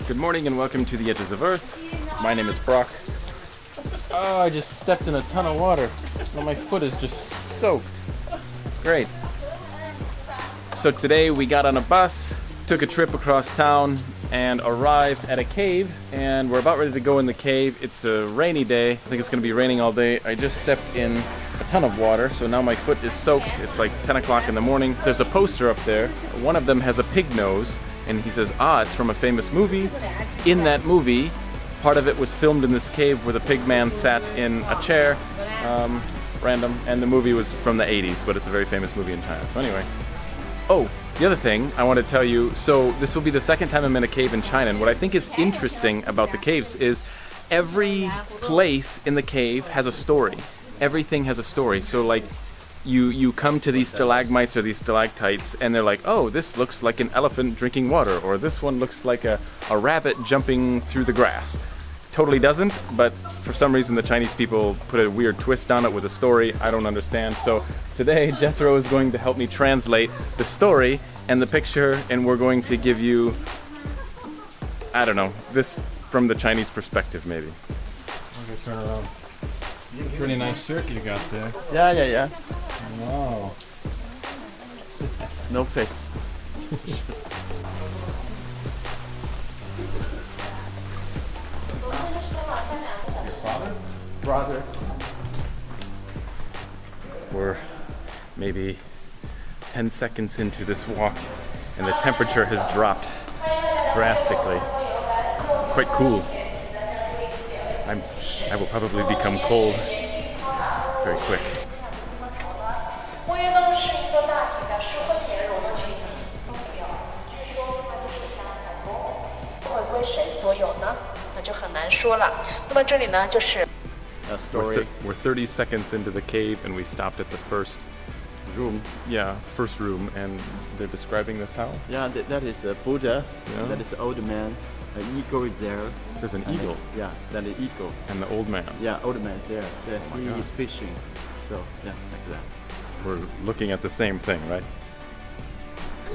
Good morning and welcome to the Edges of Earth. My name is Brock. Oh, I just stepped in a ton of water. Well, my foot is just soaked. Great. So today we got on a bus, took a trip across town, and arrived at a cave. And we're about ready to go in the cave. It's a rainy day. I think it's going to be raining all day. I just stepped in a ton of water, so now my foot is soaked. It's like 10 o'clock in the morning. There's a poster up there. One of them has a pig nose. And he says, it's from a famous movie. In that movie, part of it was filmed in this cave where the pig man sat in a chair, random, and the movie was from the 80s, but it's a very famous movie in China. So anyway. Oh, the other thing I want to tell you, so this will be the second time I'm in a cave in China, and what I think is interesting about the caves is every place in the cave has a story. Everything has a story. So like, you come to these stalagmites or these stalactites and they're like, oh, this looks like an elephant drinking water, or this one looks like a rabbit jumping through the grass. Totally doesn't, but for some reason the Chinese people put a weird twist on it with a story I don't understand. So today Jethro is going to help me translate the story and the picture, and we're going to give you, I don't know, this from the Chinese perspective maybe. Okay, turn around. Pretty nice shirt you got there. Yeah. Wow. No face. Your father? Brother. We're maybe 10 seconds into this walk and the temperature has dropped drastically. Quite cool. I will probably become cold very quick. We're 30 seconds into the cave and we stopped at the first room. Yeah, first room, and they're describing this how? Yeah, that is a Buddha. Yeah. That is an old man. An eagle is there. There's an eagle. Yeah, that is eagle. And the old man. Yeah, old man there. He God. is fishing. So yeah, like that. We're looking at the same thing, right?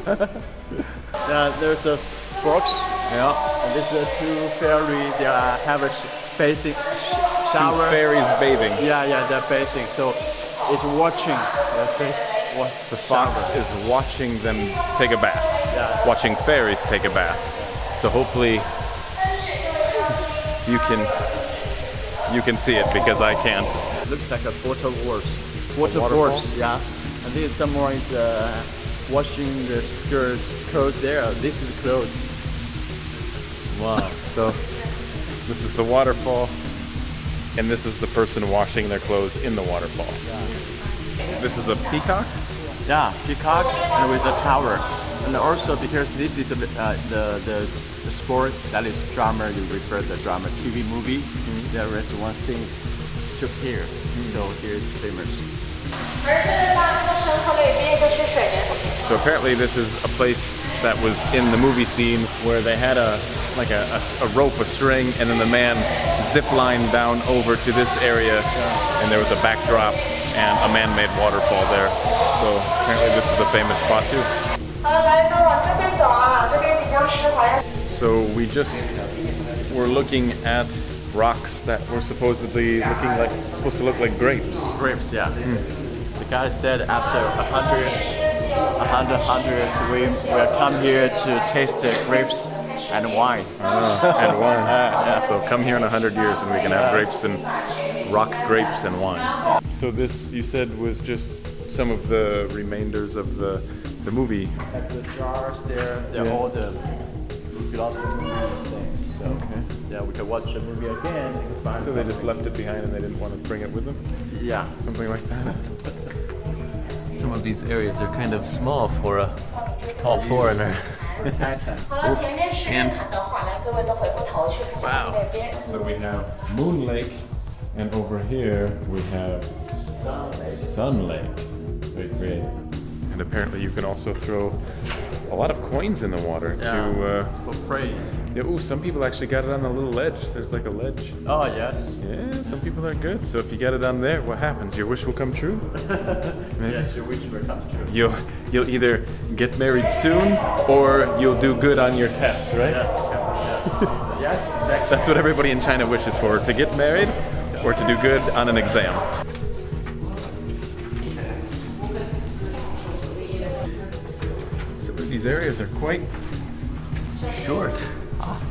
There's a fox. Yeah. And this is two fairies. They have a bathing shower. Two fairies bathing. Yeah, they're bathing. So it's watching. The fox is watching them take a bath. Yeah. Watching fairies take a bath. So hopefully you can see it because I can't. It looks like a waterfall. Waterfall? Yeah. I think someone is washing the clothes there. This is clothes. Wow. So this is the waterfall, and this is the person washing their clothes in the waterfall. Yeah. This is a peacock? Yeah, peacock and with a tower. And also because this is the sport, that is drama, you refer the drama TV movie. Mm-hmm. There is one scene took here. Mm-hmm. So here is famous. So apparently this is a place that was in the movie scene where they had a rope, a string, and then the man zip-lined down over to this area, and there was a backdrop and a man-made waterfall there. So apparently this is a famous spot too. So we just were looking at rocks that were supposed to look like grapes. Grapes, yeah. The guy said after 100 years we will come here to taste the grapes and wine. And wine. Yeah. So come here in 100 years and we can have grapes and rock grapes and wine. So this, you said, was just some of the remainders of the movie. Like the jars there, they're all the belongs to the movie things. So yeah, we can watch the movie again. So they just left it behind and they didn't want to bring it with them? Yeah. Something like that. Some of these areas are kind of small for a tall foreigner. Titan. 好了，前面是日 And- 坛的话，来各位都回过头去看下那边。 So we have Moon Lake, and over here we have Sun Lake. Very creative. And apparently you can also throw a lot of coins in the water to. For prey. Yeah, ooh, some people actually got it on a little ledge. There's like a ledge. Oh yes. Yeah, some people are good. So if you get it on there, what happens? Your wish will come true. Maybe. Yes, your wish will come true. You'll either get married soon or you'll do good on your test, right? Yes, exactly. That's what everybody in China wishes for: to get married or to do good on an exam. Some of these areas are quite short.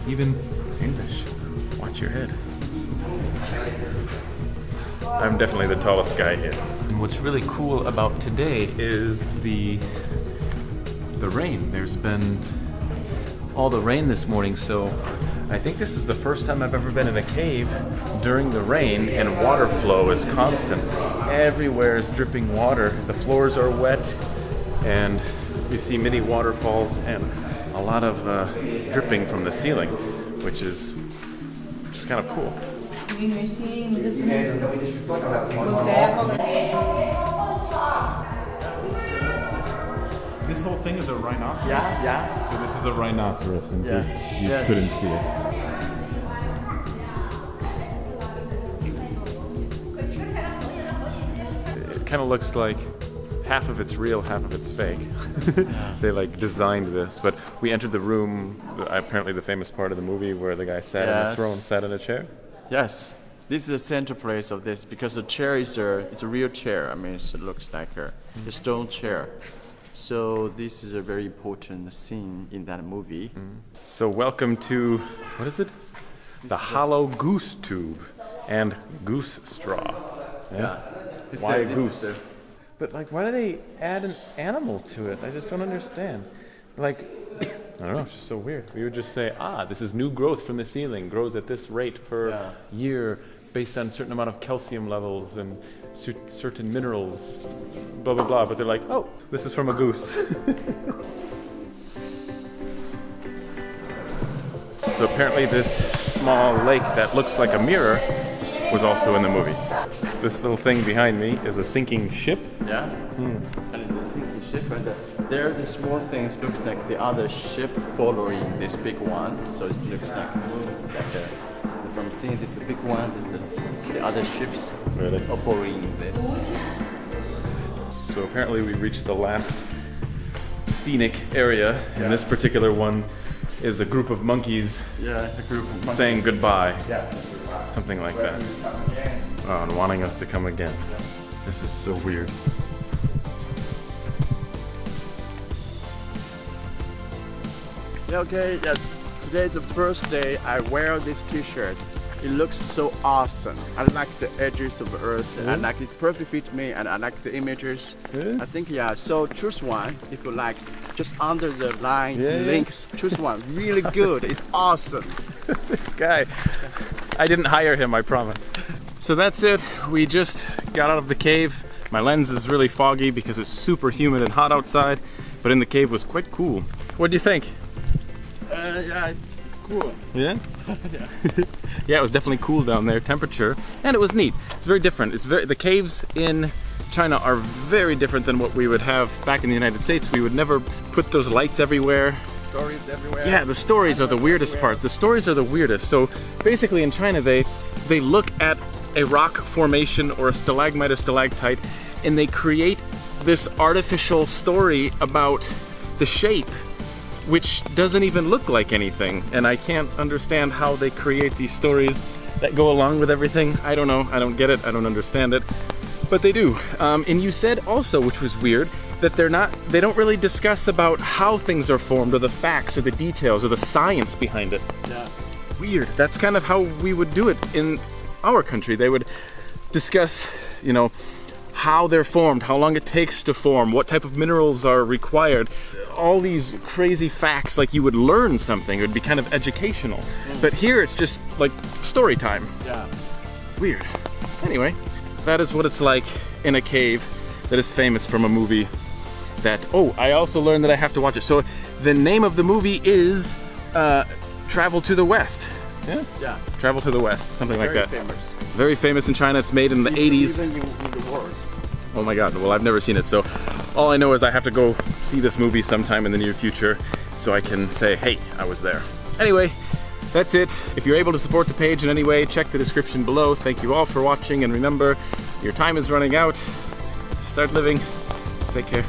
Even English. Watch your head. I'm definitely the tallest guy here. And what's really cool about today is the rain. There's been all the rain this morning, so I think this is the first time I've ever been in a cave during the rain, and water flow is constant. Everywhere is dripping water. The floors are wet, and you see many waterfalls and a lot of dripping from the ceiling, which is just kind of cool. This whole thing is a rhinoceros? Yeah. So this is a rhinoceros in Yeah. case you Yes. couldn't see it. It kind of looks like half of it's real, half of it's fake. They like designed this, but we entered the room, apparently the famous part of the movie where the guy sat on the Yes. throne, sat in a chair. Yes. This is the center place of this because the chair is it's a real chair. I mean, it looks like a stone chair. So this is a very important scene in that movie. So welcome to, what is it? The hollow goose tube and goose straw. Yeah. Why goose? But like, why do they add an animal to it? I just don't understand. Like, I don't know, it's just so weird. We would just say, this is new growth from the ceiling, grows at this rate per year based on a certain amount of calcium levels and certain minerals, blah, blah, blah. But they're like, oh, this is from a goose. So apparently this small lake that looks like a mirror was also in the movie. This little thing behind me is a sinking ship. Yeah. And it's a sinking ship, and there the small things looks like the other ship following this big one. So it looks like from seeing this big one, the other ships Really? are following this. So apparently we reached the last scenic area, and this particular one is a group of monkeys Yeah, a group of monkeys. saying goodbye, Yes. something like that, and wanting us to come again. This is so weird. Yeah, okay, yeah. Today is the first day I wear this t-shirt. It looks so awesome. I like the edges of the earth. I like it's perfect fit me, and I like the images. I think so choose one if you like. Just under the line links, choose one. Really good. It's awesome. This guy, I didn't hire him, I promise. So that's it. We just got out of the cave. My lens is really foggy because it's super humid and hot outside, but in the cave was quite cool. What do you think? Yeah, it's cool. Yeah? Yeah, it was definitely cool down there, temperature, and it was neat. It's very different. The caves in China are very different than what we would have back in the United States. We would never put those lights everywhere. Stories everywhere. Yeah, the stories are the weirdest part. The stories are the weirdest. So basically in China, they look at a rock formation or a stalagmite or stalactite, and they create this artificial story about the shape, which doesn't even look like anything. And I can't understand how they create these stories that go along with everything. I don't know. I don't get it. I don't understand it. But they do. And you said also, which was weird, that they don't really discuss about how things are formed or the facts or the details or the science behind it. Yeah. Weird. That's kind of how we would do it in our country. They would discuss, how they're formed, how long it takes to form, what type of minerals are required. All these crazy facts, like you would learn something. It would be kind of educational. But here it's just like story time. Yeah. Weird. Anyway, that is what it's like in a cave that is famous from a movie that, I also learned that I have to watch it. So The name of the movie is Travel to the West. Yeah? Yeah. Travel to the West, something like Very that. famous. Very famous in China. It's made in the 80s. Even in the world. Oh my god, well, I've never seen it, so all I know is I have to go see this movie sometime in the near future so I can say, hey, I was there. Anyway, that's it. If you're able to support the page in any way, check the description below. Thank you all for watching, and remember, your time is running out. Start living. Take care.